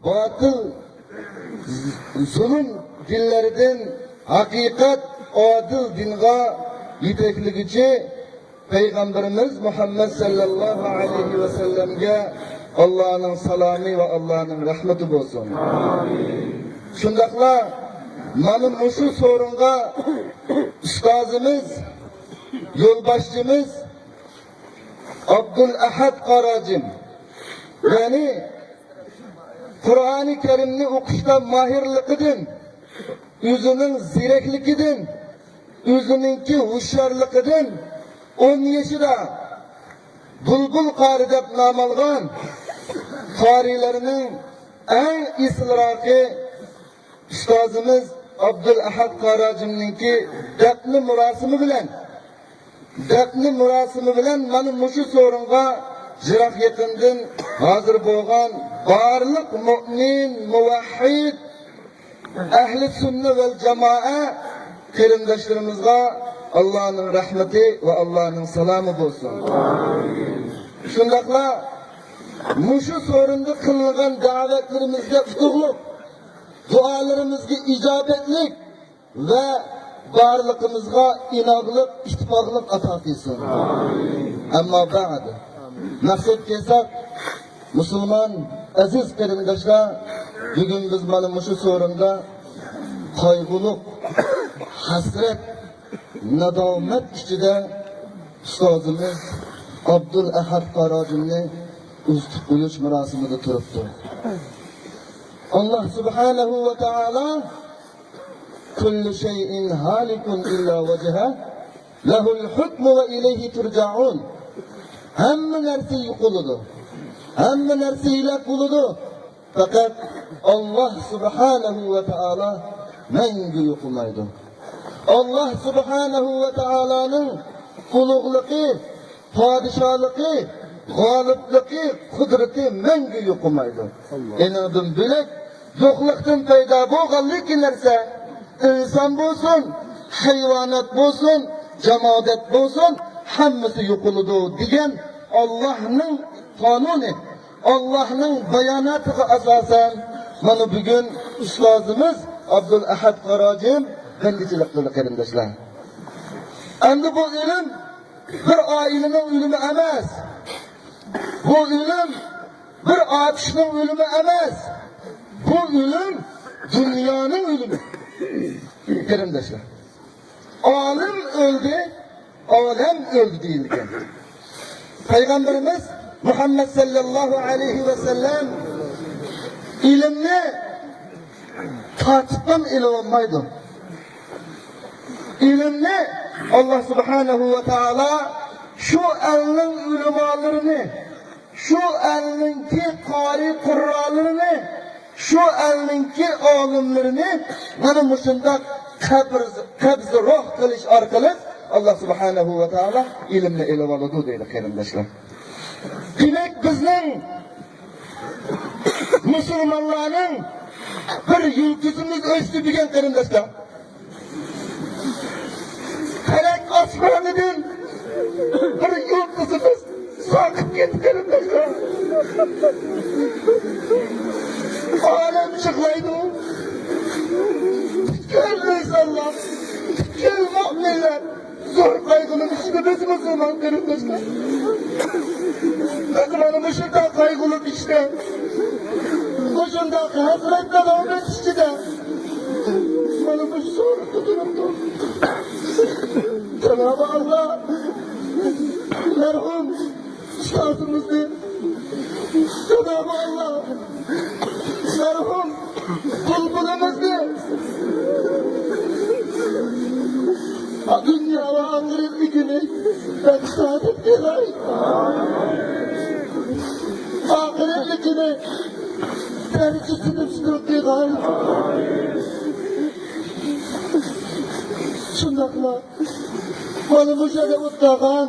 batıl, zulüm dinlerinden hakikat, adil dinga yetekligiçi Peygamberimiz Muhammed sallallahu aleyhi ve sellem'ge Allah'ın salamı ve Allah'ın rahmeti olsun. Amin. Şundakla manın şu sorunga ustazımız, yolbaşçımız Abdülahad Karacım, yani Kur'an-ı Kerim'ni okuşta mahirlikidir, yüzünün zireklikidir, yüzününki huşyarlikidir, 10 yaşında bulbul qari deb nom olgan qarilarning eng isilroqi ustozimiz Abdülahad Karacımninki dafni murosimi bilan mana mushu sorunga jiroq yaqindan hozir bo'lgan barliq mu'min, muvahhid, ahli sunna vel jamoa qarindoshlarımızga Allah'ın rahmeti ve Allah'ın salamı olsun. Şundakla muşu sorunda kılıngan davetlerimizde tutukluk, dualarımızda icabetlik ve varlığımızga inanlık, ittifaklık ata kılsın. Ama ba'd, maksud kesak, Müslüman, aziz qarindoshlar, bugün biz mana muşu sorunda kaygılık, hasret, nadomat ichida ustozimiz Abdülahad Karacımni uztib qo'yish marosimida turibdi. Allah subhanahu va taolo kullu shay'in halikun illa wajha lahul hukmu va ilayhi turja'un. Hamma narsa yo'qoladi. Hamma narsa ilaq bo'ladi. Faqat Allah subhanahu va taolo mangu yo'qolmaydi. Allah subhanahu ve Taala'nın ulug'ligi, podshohligi, g'olibligi, kudreti mengi yo'qolmaydi. Enadan bilak yo'qlikdan paydo bo'lgan lekin narsa inson bo'lsin, hayvonot bo'lsin, jamoat bo'lsin, hammasi yo'qoladi degan Allohning qonuni, Allohning bayonotiga asosan mana bugun ustozimiz Abdülahad Karacım kendiçilik kıldı qarindoshlar. Endi bu ilim bir ailenin ölümü emas. Bu ilim bir atışның ölümü emas. Bu ilim dünyanın ölümü. Qarindoshlar. Alim öldü, alem öldü deyilgan. Peygamberimiz Muhammed sallallahu aleyhi ve sellem ilimni tatipdan ilolmaydı. İlimni Allah subhanahu ve taala şu elinin ulemalarını, şu elininki qari qurralarını, şu elininki olimlerini mana mushunda qabz ruh qilish orqali Allah subhanahu ve taala ilimni ilib oladi deydi qarindoshlar. Demak bizning musulmonlarning bir yulduzimiz o'sdi degan qarindoshlar. Felek osmonidan bir yulduzimiz soqib ketganimizda olam chiqlaydi. Butkul insonlar, butkul mu'minlar zo'r qayg'uning ichida biz musulmon qarindoshlar. Mana shunday qayg'ulik ichida, shunday hasrat nadomat ichida mana bu so'rida turibdi. Cenab-ı Allah merhum ustozimizni, Cenab-ı Allah merhum bulbulimizni dünya ve ahiretlikini beksadet eder. Ahiretlikini tercihini sürdüler. Şundakla bana müşahede mutlaka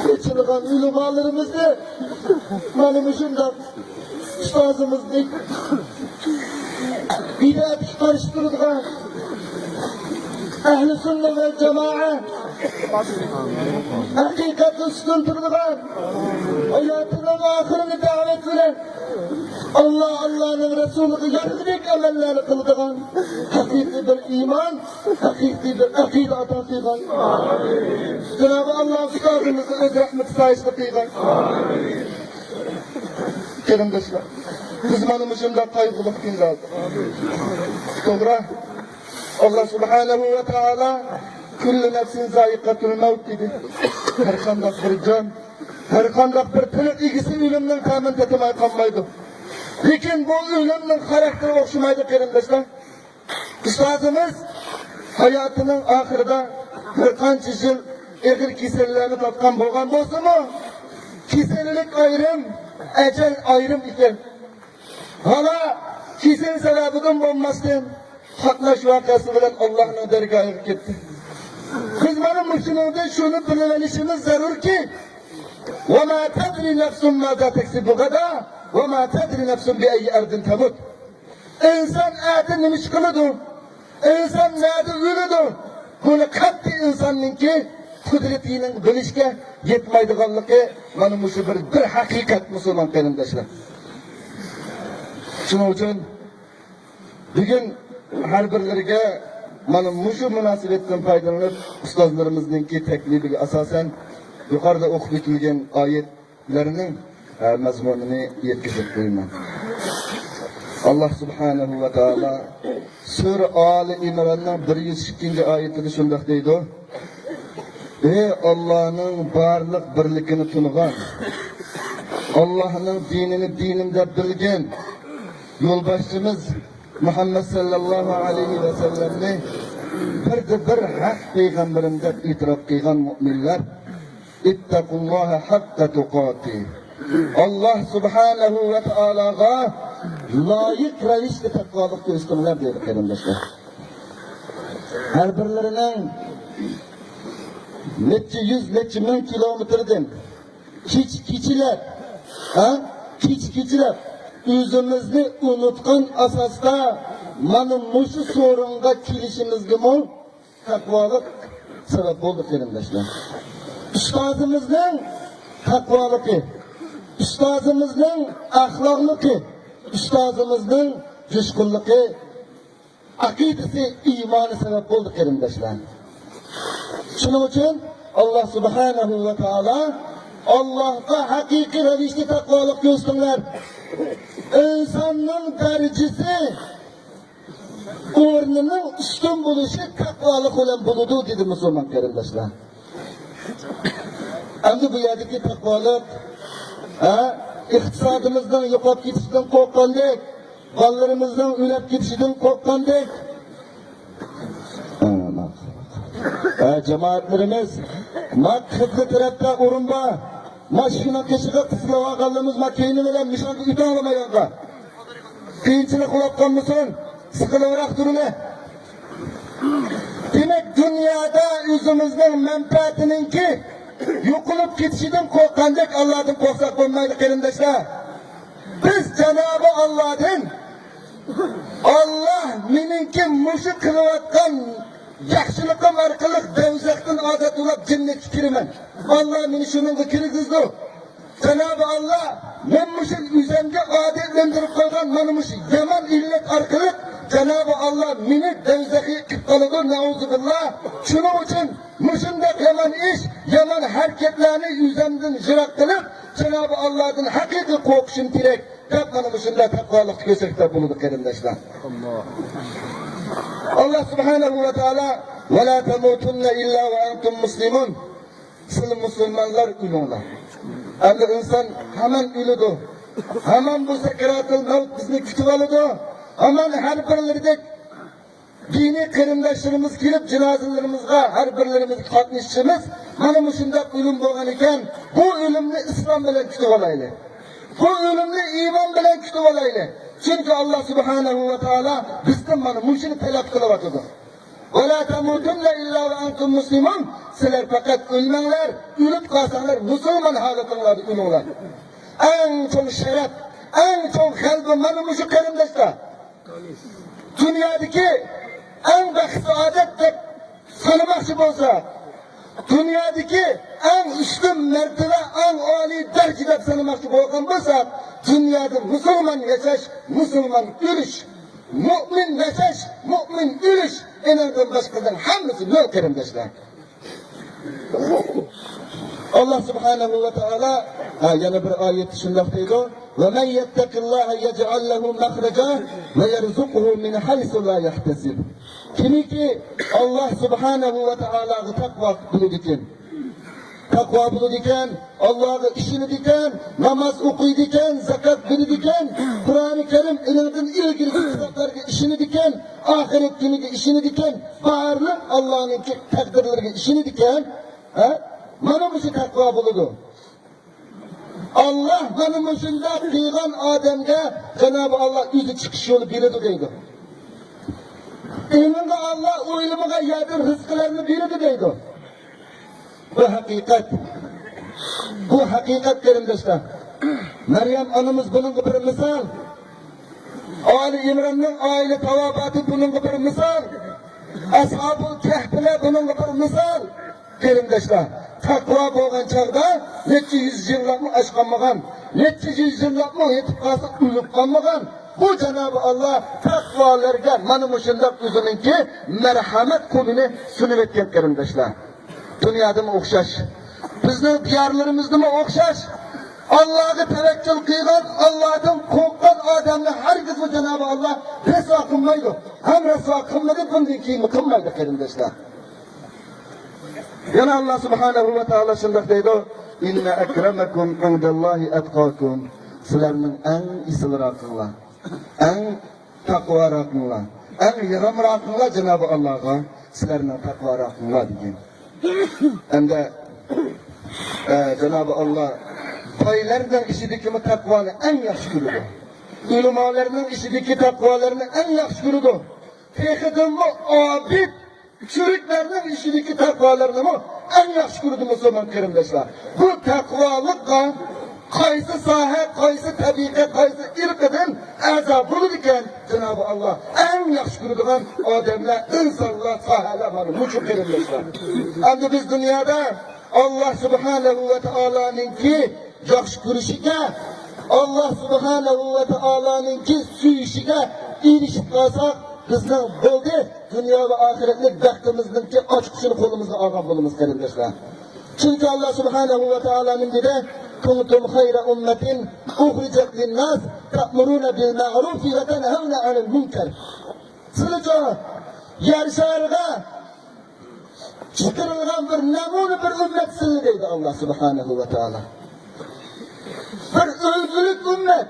geçirgan ulemalarımızda bana müşahede ustozimizni bidat karıştırdılar. Ehl-i sünnet ve cemaat hakikatli üstün durdular. Hayatının ahirini davet Allah'ın Resulü'nü yargıdaki amelleri kıldıgan, hakiki bir iman, hakiki bir akide ata kıygan. Cenab-ı Allah üstadımızı öz rahmeti sayesinde kıygan. Kerimdeşler, biz manımızda kaygılık gün aldık. Sonra Allah Subhanahu ve Teala küllü nefsin zayikatul mevt dedi. Her kandak bir can, her kandak bir tırık ilgisi ölümden temin etmeye kalmaydı. Lekin bu ölümün karakteri okşamaydı kerimdeşler. Üstadımız hayatının ahirde bir kançı yıl egir kesellerini tatkan bolgan bolsa mı? Kesellik ayrım, ecel ayrım iken. Hala kesel sebebiden olmasın. Hatlaş vakası bilen Allah'ın dergahı gitti. Biz benim müşkülümde şunu bilinişimiz zarur ki وَمَا تَدْرِ نَفْسٌ مَاذَا تَكْسِبُ غَدًا وَمَا تَدْرِ نَفْسٌ بِأَيِّ اَرْضٍ تَمُتْ. İnsan eti nimiş kılıdır, insan nerede ölüdür. Bunu katli insanın ki kudretinin bilişke yetmeydiğanlığı benim bir hakikat Müslüman benimdeşler. Şunun için bugün her birlerine benim şu münasebetten faydalanıp ustazlarımızdaki teklifiga asasen yukarıda okup bitilgen ayetlerinin mazmununu yetkizip koyman. Allah Subhanahu ve Teala Sur Ali İmran'ın 102. ayetinde şundak deydi. Ey Allah'ın barlık birlikini tunugan, Allah'ın dinini dinimde bilgen yolbaşçımız Muhammed sallallahu aleyhi ve sellem'ni bir hak peygamberimde itiraf kıygan müminler İttakullaha hakka tukati. Allah Subhanahu ve Teala'ga layık ravişte takvalık göstermeler diyor kardeşler. Her birlerinin neçe yüz, neçe bin kilometreden keçiler özümüzni unutkan asasda manın muşu sorunga kilişimizge mol takvalık sebep oldu kardeşler. Üstazımızın takvalıkı, üstazımızın ahlaklıkı, üstazımızın coşkunluğu, akidesi, imanı sebep oldu kardeşler. Şunun için Allah Subhanahu ve Teala Allah'a hakiki ravişte takvalık gösterler. İnsanın derecesi ornunun üstün buluşu takvalık olan buludu dedi Müslüman kardeşler. Endi bu yerdeki takvalık iktisadımızdan yo'qolib ketishdan qo'rqqandek, bolalarımızdan o'lib ketishidan qo'rqqandek. Cemaatlerimiz maktabda tarafta o'rinba mashina keshiga qisilib olganligimiz makini bilan nishonga o'ta olmaganqa. Qiyinchilik qilayotganmisan, siqilibroq turini. Demek dünyada o'zimizning manfaatiningki yo'qolib ketishidan qo'rqqandek Allohdan qo'rqsak bo'lmaydi qarindoshlar. Biz Cenab-ı Allah'dan Allah meningki mushu qilayotgan yaxshiliqim orqali dovzaxdan ozod bo'lib jannatga kiraman. Allah meni shunga kirgizdi. Cenab-ı Allah men mushu o'zimga odatlantirib qo'ygan mana mushu yomon illat orqali Cenab-ı Allah meni dovzaxga kirib qoladi. Nauzubillah. Shuning uchun mushunda yomon ish, yomon harakatlarni o'zimdan yiroq qilib, Cenab-ı Allah'dan haqiqiy qo'rqishim kerak. Deb mana shunda taqvolik ko'rsakda bo'ladi qarindoshlar. Allah Subhanahu ve Teala ve la temutunne illa ve entum muslimun. Siz Müslümanlar ölüyorlar. Endi insan hemen ölüdü. Hemen bu sekeratul mevt bizni kütüp alıdı. Hemen her birlerindek dini qarindoshlarimiz kelib jinozalarimizga har birlarimiz qatnashishimiz mana bu shunday o'lim bo'lgan ekan, bu o'limni islom bilan kutib olaylik. Bu o'limni iymon bilan kutib olaylik. Çünkü Allah Subhanahu ve Teala bizden mana mushuni talab qilyapti. Va la tamutunna illa va antum muslimun. Sizlar faqat o'lmanglar, o'lib qolsanglar musulmon holatinglarda o'linglar. Eng cho'ng sharaf, eng cho'ng qalbi mana mushu qarindoshlar. Dünyadaki en baxt saodat deb sanmoqchi bo'lsa, Dünyadaki en üstün mertebe, en âli derecede sanılmakta olgan bolsa, dünyada Müslüman yaşaş, Müslüman ürüş, mümin yaşaş, mümin ürüş, enelden başkadan hamısı nol kerimdeşler. Allah subhanahu ve taala yana bir ayet şundaq deydi: "Ve men yettaqillaha yec'al lehu mahraca ve yerzuquhu min haythu la yahtasib." Kimiki Allah subhanahu ve taalaga takva biladigan, takva biladigan, Allah'a işini diken, namaz okuydiken, zakat biladigan, Kur'an-ı Kerim ilmden ilgili kitaplarga işini diken, ahiret günüge işini diken, barlı Allah'ın takdirleriga işini diken, mana bu takva buludu. Allah mana shunda qilgan odamga Cenab-ı Allah o'zi chiqish yo'li beradi deydi. Ilmga Allah o ilmga yadir rizqlarni beradi deydi. Bu haqiqat. Bu haqiqat qarindoshlar. Maryam onamiz bunun bir misol. Ali İmran'ın aile tavabati bunun bir misol. Ashab-ul Kahflar bunun bir misol. Qarindoshlar. Takva bo'lgan chaqda necha yuz yillarni oshqanmagan, necha yuz yillarni yetib qolsa ulib qolmagan. Bu Cenab-ı Allah takvalarga mana shunday o'zininki marhamat qo'lini sunib etgan qarindoshlar. Dunyoda o'xshash, bizning diyorlarimizda o'xshash. Allohga tavakkul qilgan, Allohdan qo'rqqan odamni hargiz Cenab-ı Allah raso qilmaydi. Ham raso qilmadi, bundan keyin qilmaydi qarindoshlar. Yana Allah subhanahu ve taala shunday deydi: "Inna akramakum indallahi atqakum." Sizlarning eng isliraqinglar, eng taqvoraqinglar, eng yig'imraqinglar Cenab-ı Allah'a sizlarning taqvoraqinglar degan. Endi Cenab-ı Allah toylardan ishidagi taqvoni eng yaxshi ko'radi. Ulamolarning ishidagi taqvolarni eng yaxshi ko'radi. Texidimmi obid çürüklerinin işideki takvalarını mı en yaxshi ko'rdi Müslüman qarindoshlar. Bu takvalıkka qaysi saha, qaysi tabiqat, qaysi irqidan a'zo bo'ladi ekan Cenab-ı Allah en yaxshi ko'radigan odamlar, insonlar, sahalar mana bu qarindoshlar. Endi biz dunyoda Allah subhanahu ve taolaninki yaxshi ko'rishiga, Allah subhanahu ve taolaninki suyishiga erishib qolsak, bizning bo'ldi dunyo va oxiratlik baxtimizningki ochiqishini qo'limizga olgan bo'lamiz qarindoshlar. Chunki Allah subhanahu va taolaning dedi: "Kuntum khayra ummatin ukhrijat lin-nas ta'muruna bil ma'ruf va tanhauna 'anil munkar." Sizlar yer shariga chiqarilgan bir namuna bir ummat sizlar deydi Allah subhanahu va taolo. Bir o'lgulik ummat.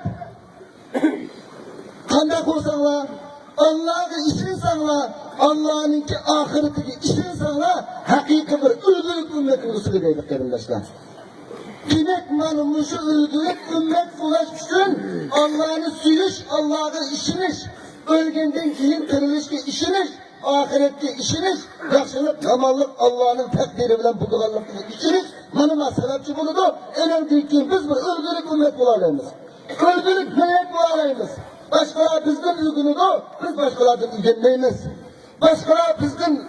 Qanday qilsanglar Allah'a işinsanlar, Allah'ınki ahiretiki işinsanlar, hakiki bir ülgülük ümmet ulusunu deydik qarindoshlar. Demek mana şu ülgülük ümmet ulaş üçün Allah'ını suyuş, Allah'a işiniş, ölgenden keyin tirilishga işiniş, ahiretki işiniş, yaxshilik, yomonlik Allah'ın takdiri bilan bulduğanlıkla işiniş, mana sebepçi buludu. Önemli ki biz bir ülgülük ümmet bulalıyız. Ülgülük millet bulalıyız. Başkalar bizden ülgünüdü, biz başkalardan ilgilenmeyiz. Başkalar bizden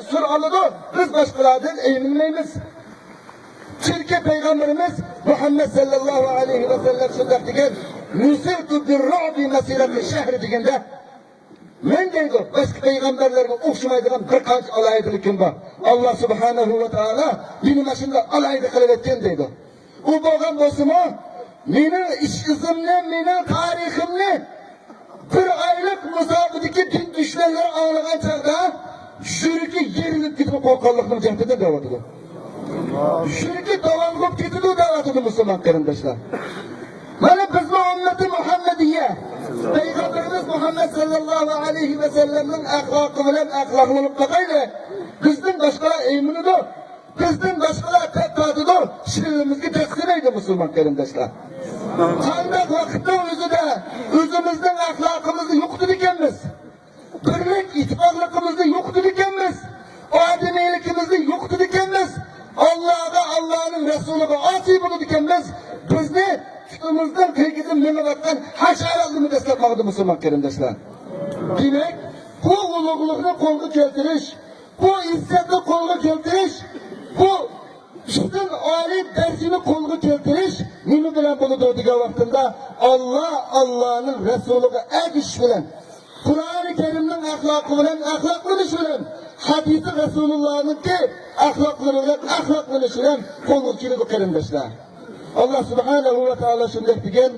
sür alıdı, biz başkalardan eğilmeyiz. Çünkü Peygamberimiz Muhammed sallallahu aleyhi ve sellem şundak degen, "Nusirtu bir-ru'bi mesireti şehri" degende, men deydi, başka peygamberlerine o'xshamaydigan bir qancha alaydiligim bor. Allah subhanahu ve taala meni mana shunday alaydi qilib etgan deydi. U bo'lgan bo'lsa-mu, mening ish izimni, mening tariximni bir aylık musabideki din düşmanları ağlayan çağda şüriki yerilip gidip korkanlıkını cehdede devam ediyor. Şüriki davanlık gidip devam ediyor Müslüman qarindoshlar. Mana bizning ümmeti Muhammediye, Peygamberimiz Muhammed sallallahu aleyhi ve sellem'nin ahlakı bilen ahlaklanıp bakayla bizden başkalar eğiminidir, bizden başkalar tekkadıdır, şirinimizki teslim eydi Müslüman qarindoshlar. Qanday vaqtning o'zida o'zimizning axloqimizni yo'qotib ekanmiz. Birlik ittifoqligimizni yo'qotib ekanmiz. Odamiyligimizni yo'qotib ekanmiz. Allohga, Allohning rasuliga osiy bo'lib ekanmiz. Bizni tutumizdan tegidan minayotgan hasharotni dastlabmoqda Müslüman qarindoshlar. Demak, bu ulug'likni qo'lga keltirish, bu izzatni qo'lga keltirish, Bu üstün âli dersini kolgu keltiriş, nimi bilen bunu doğduğu vaktinde Allah'ın Resulü'ne ergiş bilen, Kur'an-ı Kerim'in ahlakı bilen, ahlaklanış bilen, hadisi Resulullah'ın ki ahlaklanış bilen kolgu keltiriş kerimdeşler. Allah subhanahu ve ta'ala şunday degan: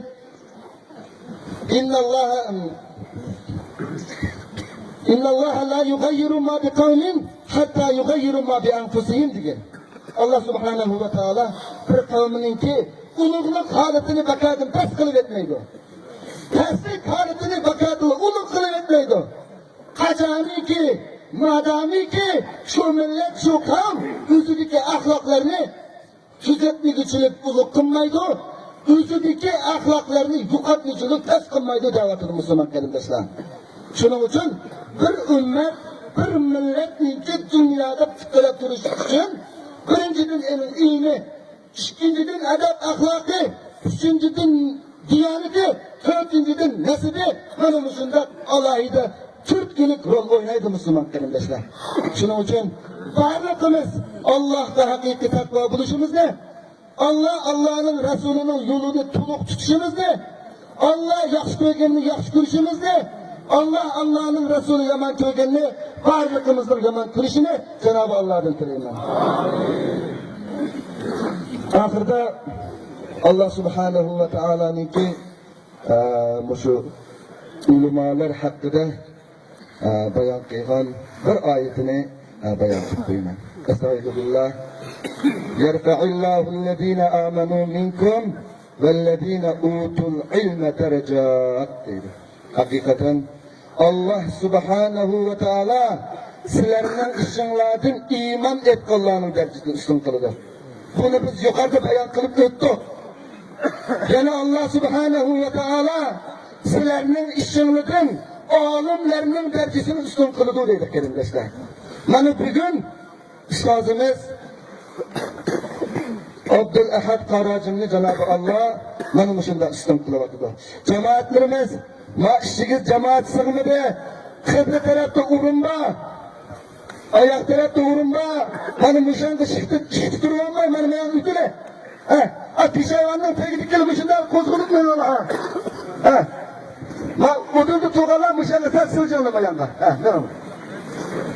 İnna Allah la yugayyiru ma bi kavmin hatta yugayyiru ma bi anfusihim degan. Allah subhanahu ve ta'ala bir kavmininki ulug'lik holatini baqadan past qilib etmaydi. Pastlik holatini baqadan ulug' qilib etmaydi. Qachoniki, madamiki shu millat, shu qavm o'zidagi axloqlarni tuzatmaguchilik ulug' qilmaydi, o'zidagi axloqlarni yo'qotmaguchilik past qilmaydi da'vatini musulmon qarindoshlar. Shuning uchun bir ummat, bir millatniki dunyoda tiklab turishi uchun birinchidan ilmi, ikkinchidan adab axloqi, uchinchidan diyonati, to'rtinchidan nasibi, mana shunday alohida turtkilik rol o'ynaydi musulmon qarindoshlar. Shuning uchun barligimiz Allohga haqiqiy taqvo bo'lishimizni, Allah'ın Resulü'nün yolunu to'liq tutishimizni, Allah yaxshi ko'rganni yaxshi ko'rishimizni, Allah'ın Resulü yomon ko'rganni barligimizning yomon ko'rishini Cenab-ı Allah'dan tilayman. Ahirda Allah subhanahu ve ta'ala'nınki şu ulumalar hakkında bayan qilgan bir oyatini bayan qilib qo'yaman. Estağfirullah. Yerfa'illahu allazina amanu minkum vallazina utul ilma darajat dedi. Hakikaten Allah subhanahu ve ta'ala sizlerden işinlerden iman etkenlerinin derecesini üstün kıldı. Bunu biz yukarıda bayan kılıp öttük. Yani Allah subhanahu ve ta'ala sizlerden işinlerden alimlerinin derecesini üstün kıldı dedik kerimdeşler. Bana bir gün üstazımız Abdülahad Qaracimni Cenab-ı Allah bana müşünde üstün kılıvatıdı. Cemaatlerimiz işçigiz cemaat sığmadı. Kıbla tarafta urunma. Ayak tarafta urunma. Bana müşünde çıktı durulmay. Bana meyan ütüle. Pişayvanın peki dikili müşünde kozguluk mu yola? Odurdu tuğalar müşünde sen sığacağını bayanda. Ne olur?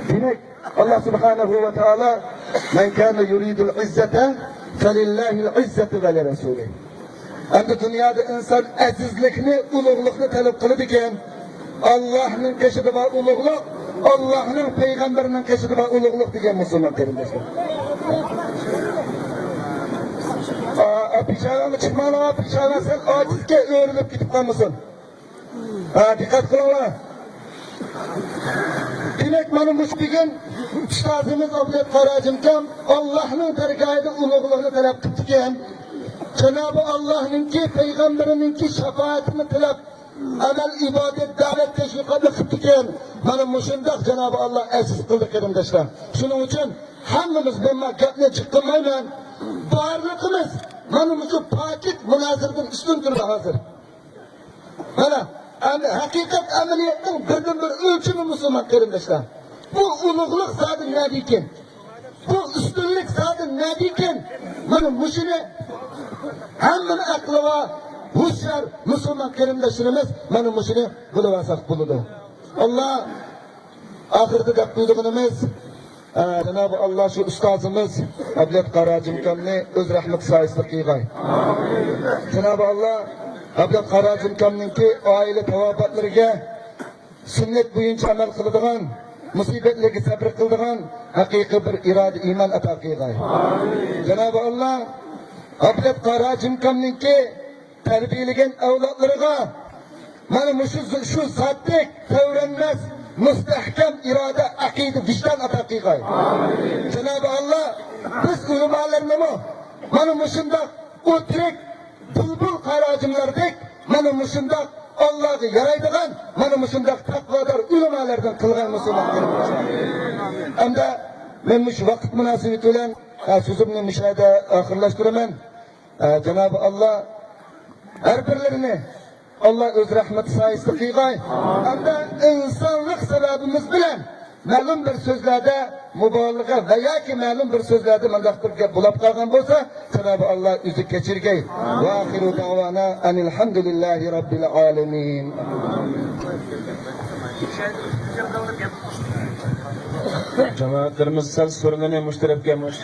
Demek Allah subhanahu ve ta'ala men kâne yuridul izzete felillahil izzeti ve le resulih. Endi dünyada insan azizlikni, ulug'likni talab qiladi ekan, Allohning qishida bor ulug'lik, Allohning payg'ambarining qishida bor ulug'lik degan musulmon qarindoshlar. Pijamani chiqmani, pijamani sen ojizga o'rilib ketib qolmasin. Diqqat qilinglar. Demek mana mushbigan ustozimiz Abdullah Qarajimkam Allohning dargohida ulug'likni talab qildi ekan. Cenab-ı Allah'ınki, Peygamberininki şefaatini tilab, amel, ibadet, davet, teşvikatı kıptıken, bana muşundak Cenab-ı Allah aziz kıldık elimdeşler. Şunun için hangimiz bu makkatine çıkılmayla, varlıkımız, bana muşu pakit münazırdır, üstündür ve hazır. Bana, hakikat ameliyatın birden bir ölçümü Müslüman elimdeşler. Bu ulugluk zaten ne diken? Bu üstünlük zaten ne diken? Bana muşunu hamın aklı var, huşyar Müslüman kerimdeşlerimiz bana muşunu buluvasak buludu. Allah ahirde de duyduğunumuz Cenab-ı Allah şu ustazımız Abdülhamid Qaracimkamni öz rahmet sayesinde kıygay. Cenab-ı Allah Abdülhamid Qaracimkamninki aile tavabatlarına sünnet boyunca amel kıldığın, musibetlere sabır kıldığın hakiki bir irade iman ata kıygay. Cenab-ı Allah Abdülhamid Qaracimkamninki terbiyeleyen evlatlarına mana şu zatlik, devrenmez, müstehkem irade, akide, vicdan ata kıygay. Cenab-ı Allah biz ulemalarını mı mana şundak oturik bulbul Qaracimlardik mana şundak Allah'ı yaraydıgan mana şundak takvadar ulemalardan kılgan musulmanlarımız. Hem de ben şu vakit münasebeti olan sözümle müşahede ahırlaştıraman. Cenab-ı Allah her birlerini Allah öz rahmeti sayesinde kıygay. Hem de insanlık sebebimiz bilen ma'lum bir so'zlarda mubolag'a va yoki ma'lum bir so'zlarda mandaq bir gap bo'lib qolgan bo'lsa, Cenab-ı Allah o'zi kechirgay. Va axiru davana alhamdulillahi robbil alamin. Cemaatlerimiz sal sorunlarını müşterek gelmiş.